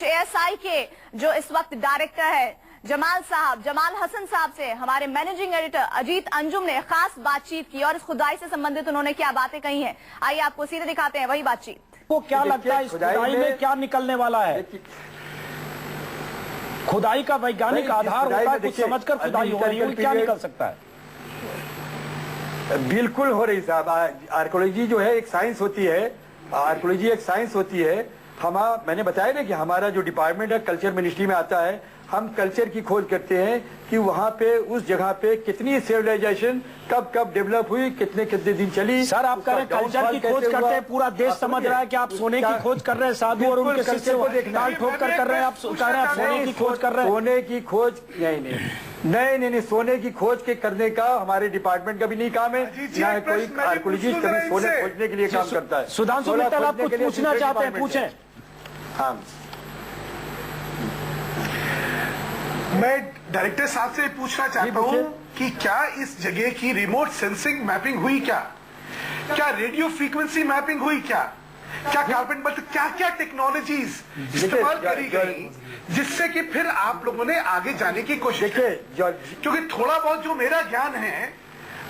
ASI के जो इस वक्त डायरेक्टर है जमाल हसन साहब से हमारे मैनेजिंग एडिटर अजीत अंजुम ने खास बातचीत की और इस खुदाई से संबंधित उन्होंने क्या बातें कही हैं। आइए आपको सीधे दिखाते हैं वही बातचीत। वो क्या लगता है इस खुदाई में क्या निकलने वाला है? खुदाई का वैज्ञानिक आधार होता है, कुछ समझकर खुदाई हो रही है, क्या निकल सकता है? बिल्कुल हो रही साहब। आर्कोलॉजी जो है एक साइंस होती है, आर्कोलॉजी एक साइंस होती है। मैंने बताया ना कि हमारा जो डिपार्टमेंट है कल्चर मिनिस्ट्री में आता है, हम कल्चर की खोज करते हैं कि वहाँ पे उस जगह पे कितनी सिविलाइजेशन कब डेवलप हुई, कितने दिन चली। सर आप कह रहे हैं कल्चर की खोज करते हैं, पूरा देश समझ रहा है कि आप सोने की खोज कर रहे हैं, साधु और उनके शिष्य ताल ठोक कर रहे हैं, आप कह रहे हैं आप सोने की खोज कर रहे हैं। सोने की खोज नहीं, सोने की खोज के करने का हमारे डिपार्टमेंट का भी नहीं काम है, ना कोई आर्कोलॉजिस्ट कभी सोने खोजने के लिए काम करता है। सुधांशु मित्तल आप कुछ पूछना चाहते हैं, पूछें। हाँ, मैं डायरेक्टर साहब से पूछना चाहता हूँ कि क्या इस जगह की रिमोट सेंसिंग मैपिंग हुई, क्या रेडियो फ्रीक्वेंसी मैपिंग हुई, क्या कार्बन बट क्या टेक्नोलॉजीज इस्तेमाल करी गई जिससे कि फिर आप लोगों ने आगे जाने की कोशिश की? क्योंकि थोड़ा बहुत जो मेरा ज्ञान है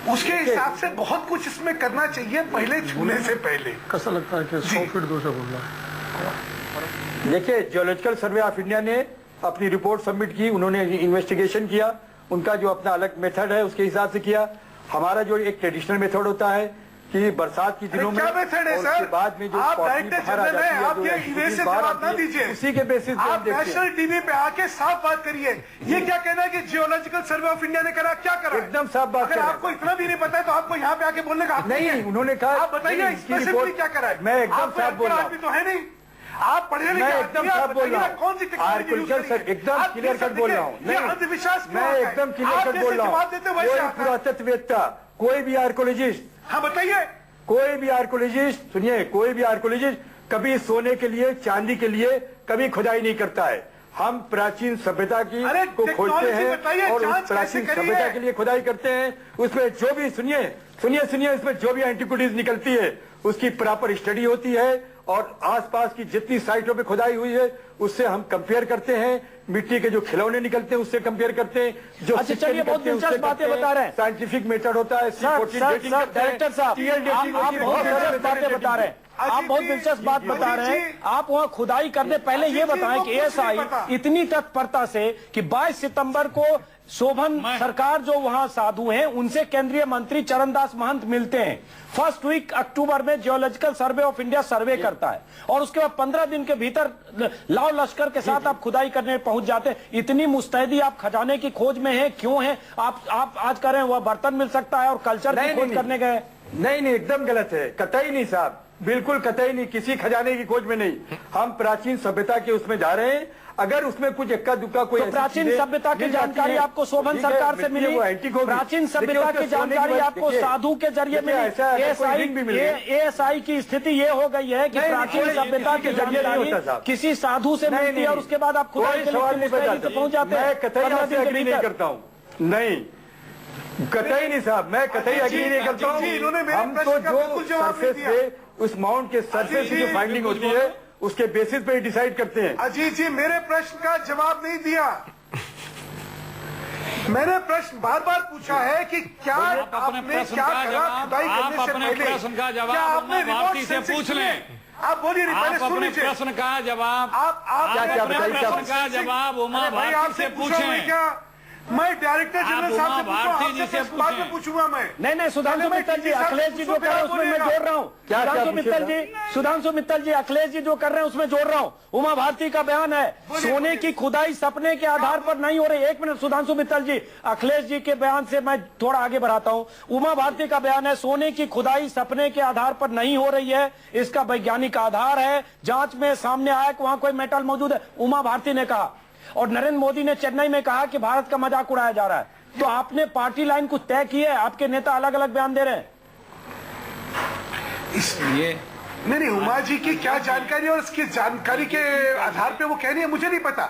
उसके हिसाब से बहुत कुछ इसमें करना चाहिए पहले छूने से पहले। कैसा लगता है कि 100 फीट दूर से बोल रहा? देखिए, जियोलॉजिकल सर्वे ऑफ इंडिया ने अपनी रिपोर्ट सबमिट की, उन्होंने इन्वेस्टिगेशन किया, उनका जो अपना अलग मेथड है उसके हिसाब से किया। हमारा जो एक ट्रेडिशनल मेथड होता है कि बरसात के दिनों में क्या मेथड है सर? बाद में जो आप डायरेक्टर जनरल हैं, आप ये इवेसिव जवाब ना दीजिए, उसी के बेसिस पे आप नेशनल टीवी पे आके साफ बात करिए। ये क्या कहना है कि जियोलॉजिकल सर्वे ऑफ इंडिया ने करा, क्या करा? एकदम साफ बात। अगर आपको इतना भी नहीं पता है तो आपको यहाँ पे आके बोलने का नहीं, उन्होंने कहा आप बताइए स्पेसिफिकली क्या करा है। मैं एकदम साफ बोल रहा हूँ, तो है नहीं, आप पढ़े लिखे एकदम साफ बोल रहा हूँ, कौन सी टेक्नोलॉजी एकदम क्लियर कट बोल रहा हूँ, अंधविश्वास मैं एकदम क्लियर कट बोल रहा हूँ। कोई पुरातत्ववेत्ता, कोई भी आर्कोलॉजिस्ट, हाँ बताइए, कोई भी आर्कोलॉजिस्ट, सुनिए, कोई भी आर्कोलॉजिस्ट कभी सोने के लिए, चांदी के लिए कभी खुदाई नहीं करता है। हम प्राचीन सभ्यता की को खोजते हैं और उस प्राचीन सभ्यता के लिए खुदाई करते हैं। उसमें जो भी सुनिए इसमें जो भी एंटिक्विटीज निकलती है उसकी प्रॉपर स्टडी होती है और आसपास की जितनी साइटों पे खुदाई हुई है उससे हम कंपेयर करते हैं। मिट्टी के जो खिलौने निकलते हैं उससे कंपेयर करते हैं, जो चलिए बहुत दिलचस्प बातें बता रहे हैं। साइंटिफिक मेथड होता है। डायरेक्टर साहब आप बहुत दिलचस्प बातें बता रहे हैं, आप बहुत दिलचस्प बात बता रहे हैं। आप वहाँ खुदाई करने पहले ये बताएं कि एएसआई इतनी तत्परता से कि 22 सितंबर को शोभन सरकार जो वहां साधु हैं उनसे केंद्रीय मंत्री चरणदास महंत मिलते हैं। फर्स्ट वीक अक्टूबर में जियोलॉजिकल सर्वे ऑफ इंडिया सर्वे करता है और उसके बाद 15 दिन के भीतर लाव लश्कर के साथ आप खुदाई करने पहुंच जाते हैं। इतनी मुस्तैदी आप खजाने की खोज में है, क्यों है? आप आज कह रहे हैं वह बर्तन मिल सकता है और कल्चर की खोज करने गए। नहीं, एकदम गलत है, कतई नहीं साहब, बिल्कुल कतई नहीं, किसी खजाने की खोज में नहीं। हम प्राचीन सभ्यता के उसमें जा रहे हैं। अगर उसमें कुछ इक्का दुक्का कोई प्राचीन सभ्यता की जानकारी आपको शोभन सरकार से मिली, प्राचीन सभ्यता की जानकारी आपको साधु के जरिए मिली। एएसआई की स्थिति ये हो गई है कि प्राचीन सभ्यता की जानकारी किसी साधु से मिलती है और उसके बाद आप खुदाई पहुंच जाते हैं। कतई एग्री नहीं करता हूँ, नहीं, कतई नहीं साहब, मैं कतई एग्री नहीं करता हूँ। हम तो जो सरफेस पे उस माउंट के सरफेस की जो फाइंडिंग होती है उसके बेसिस पे डिसाइड करते हैं। अजीत जी मेरे प्रश्न का जवाब नहीं दिया। मैंने प्रश्न बार बार पूछा है कि क्या आपने क्या करा खुदाई करने से पहले, क्या आपने रिमोट से पूछ लें? आप बोलिए नहीं, पहले सुन लीजिए। प्रश्न का जवाब आप क्या प्रश्न का जवाब उमा भारती से पूछें। क्या मैं डायरेक्टर जनरल साहब से बाद में पूछूंगा मैं? नहीं, सुधांशु मित्तल जी, अखिलेश जी जो कर रहे हैं उसमें मैं जोड़ रहा हूँ। सुधांशु मित्तल जी, अखिलेश जी जो कर रहे हैं उसमें जोड़ रहा हूँ। उमा भारती का बयान है सोने की खुदाई सपने के आधार पर नहीं हो रही। एक मिनट सुधांशु मित्तल जी, अखिलेश जी के बयान से मैं थोड़ा आगे बढ़ाता हूँ। उमा भारती का बयान है सोने की खुदाई सपने के आधार पर नहीं हो रही है, इसका वैज्ञानिक आधार है, जांच में सामने आया कि वहां कोई मेटल मौजूद है। उमा भारती ने कहा और नरेंद्र मोदी ने चेन्नई में कहा कि भारत का मजाक उड़ाया जा रहा है। तो आपने पार्टी लाइन कुछ तय की है? आपके नेता अलग अलग बयान दे रहे हैं। इसलिए नहीं, उमा जी की क्या जानकारी और उसकी जानकारी के आधार पे वो कह रही है, मुझे नहीं पता।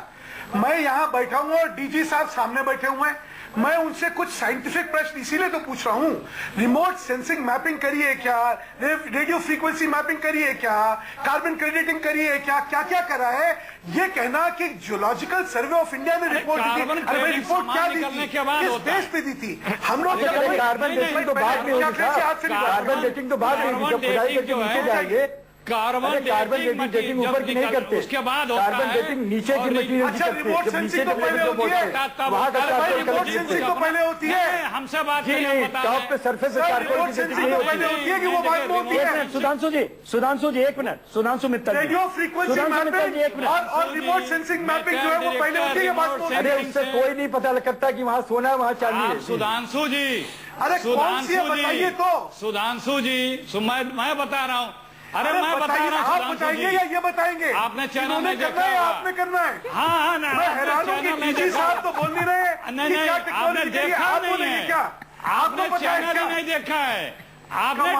मैं यहाँ बैठा हूँ और डीजी साहब सामने बैठे हुए हैं, मैं उनसे कुछ साइंटिफिक प्रश्न इसीलिए तो पूछ रहा हूँ। रिमोट सेंसिंग मैपिंग करिए क्या, रेडियो फ्रीक्वेंसी मैपिंग करिए क्या, कार्बन क्रेडिटिंग करिए क्या, क्या क्या करा है। ये कहना कि जियोलॉजिकल सर्वे ऑफ इंडिया ने रिपोर्ट दी थी, अरे भाई रिपोर्ट क्या दी थी, किस बेस पे दी थी? हम लोग कार्बन डेटिंग तो बाद में होगी, कार्बन डेटिंग तो बाद में होगी, जब खुदाई करके नीचे जाएंगे। कार्बन डेटिंग ऊपर की नहीं करते, उसके बाद कार्बन डेटिंग नीचे की मशीनरी अच्छा, रिमोट सेंसिंग तो पहले होती है, रिमोट सेंसिंग तो पहले होती है। हमसे बात नहीं, टॉप पे सरफेस रिमोट सेंसिंग तो पहले होती है कि वो बाद में होती है। सुधांशु जी एक मिनट, सुधांशु मित्तल जी, रेडियो फ्रीक्वेंसी मैपिंग और रिमोट सेंसिंग मैपिंग जो है वो पहले होती है, बाद में होती है। अरे उससे कोई नहीं पता करता कि वहाँ सोना है वहाँ चांदी है। सुधांशु जी, अरे कौन सी है बताइए तो। सुधांशु जी, मैं बता रहा हूँ। अरे मैं बता रहा हूँ, आप बताएंगे या ये बताएंगे? आपने चैनल में करना है, आपने करना है। हाँ, मैं हैरान हूँ कि डीजी साहब तो बोल नहीं रहे। नहीं, आपने देखा नहीं है क्या? आपने चैनल ही नहीं देखा है, आपने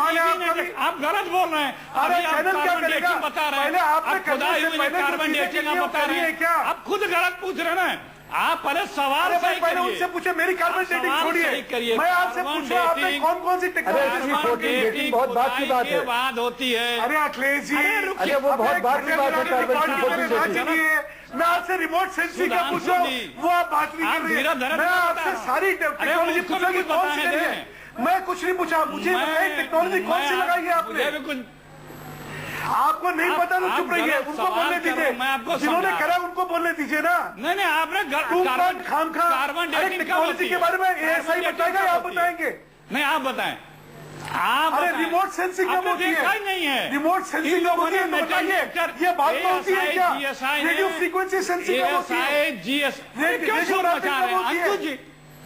आप गलत बोल रहे हैं। अरे चैनल क्या करेगा? बता रहे पहले हैं, आपने कार्बन डेटिंग आप बता रहे हैं, आप खुद गलत पूछ रहे हैं। आप पहले सवाल सही पहले उनसे पूछे, मेरी कार्बन डेटिंग छोड़िए, मैं आपसे पूछूं आपने कौन कौन सी टेक्नोलॉजी बहुत बात की बात है, बात होती है। अरे अखिलेश जी, अरे वो बहुत बात की बात है। मैं आपसे रिमोट सेंसिंग का पूछूं, वो आप बात नहीं कर रही है। मैं आपसे सारी टेक्नोलॉजी पूछा कि कौन सी है, मैं कुछ नहीं पूछा। मुझे टेक्नोलॉजी कौन सी लगाई है आपने? आपको नहीं पता तो चुप रहिए, उनको बोलने दीजिए, जिन्होंने करा उनको बोलने दीजिए ना। नहीं, आपने कार्बन टेक्नोलॉजी के बारे में एएसआई बताएगा या आप बताएंगे? नहीं, आप बताएं। अरे रिमोट सेंसिंग कब होती है? नहीं है रिमोट सेंसिंग कब होती है बताइए, ये बात तो होती है क्या? रेडियो फ्रीक्वेंसी सेंसिंग कब होती है? रेडियो कब होती है?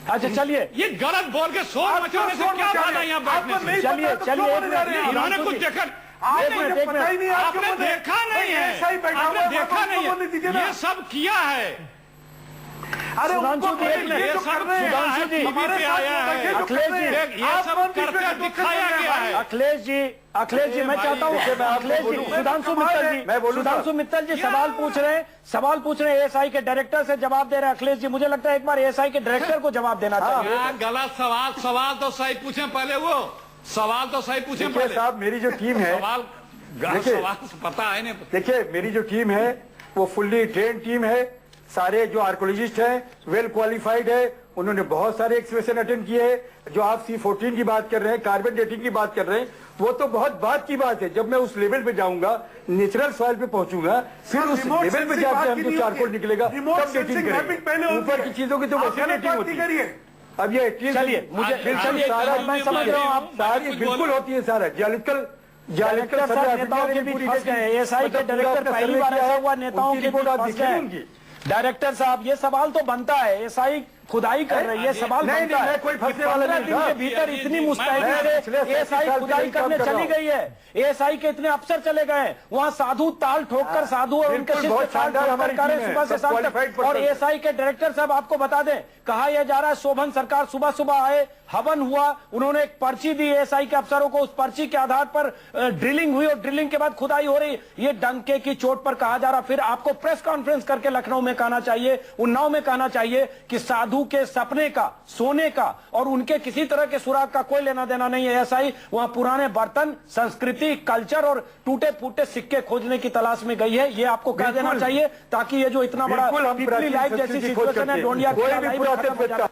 अच्छा चलिए, ये गलत बोल के शोर मचाने से क्या फायदा यहाँ बैठने से? चलिए उन्होंने कुछ देखा, आपने पता ही नहीं, आपने देखा नहीं है, आपने देखा नहीं है, ये सब किया है। अरे सुधांशु जी, ये सब सुधांशु जी आया है, अखिलेश जी, ये सब करके दिखाया गया है। अखिलेश जी मैं चाहता हूँ, अखिलेश जी, सुधांशु मित्तल जी सवाल पूछ रहे हैं एएसआई के डायरेक्टर से जवाब दे रहे हैं। अखिलेश जी, मुझे लगता है एक बार एएसआई के डायरेक्टर को जवाब देना चाहिए। गलत सवाल तो सही पूछे पहले, वो सवाल तो सही पूछे पहले। साहब, मेरी जो टीम है, सवाल पता है नहीं। देखिए, मेरी जो टीम है वो फुल्ली ट्रेन टीम है, सारे जो आर्कोलॉजिस्ट हैं वेल क्वालिफाइड है, उन्होंने बहुत सारे एक्सकवेशन अटेंड किए हैं। जो आप C14 की बात कर रहे हैं, कार्बन डेटिंग की बात कर रहे हैं, वो तो बहुत बात की बात है। जब मैं उस लेवल पे जाऊंगा, नेचुरल सॉइल पे पहुंचूंगा, फिर उस लेवल पे जाकर हम जो चारकोल निकलेगा तब डेटिंग करेंगे। ऊपर की चीजों की तो वैसे डेटिंग होती है। अब ये चलिए, मुझे सारा मैं समझ रहा हूँ, आप सारी बिल्कुल होती है, सारा जियोलॉजिकल नेताओं के बीच फंस गए। एएसआई के डायरेक्टर पहली बार ऐसा हुआ, नेताओं के बीच फंस गए। डायरेक्टर साहब, ये सवाल तो बनता है, एएसआई खुदाई कर रही है, सवाल बनता है। कोई फंसने वाला नहीं, दिन के भीतर इतनी मुस्तैदी से एएसआई खुदाई करने चली गई है, एएसआई के इतने अफसर चले गए वहां, साधु ताल ठोककर साधु और उनके शिष्य ताल ठोककर सुबह से शाम तक। और एएसआई के डायरेक्टर साहब आपको बता दें, कहा यह जा रहा है शोभन सरकार सुबह सुबह आए, हवन हुआ, उन्होंने एक पर्ची दी एएसआई के अफसरों को, उस पर्ची के आधार पर ड्रिलिंग हुई और ड्रिलिंग के बाद खुदाई हो रही। ये डंके की चोट पर कहा जा रहा। फिर आपको प्रेस कॉन्फ्रेंस करके लखनऊ में कहना चाहिए, उन्नाव में कहना चाहिए कि साधु के सपने का, सोने का और उनके किसी तरह के सुराग का कोई लेना देना नहीं है। एएसआई वहां पुराने बर्तन, संस्कृति, कल्चर और टूटे फूटे सिक्के खोजने की तलाश में गई है। ये आपको कह देना चाहिए, ताकि ये जो इतना बड़ा पीपली लाइफ जैसी सिचुएशन है,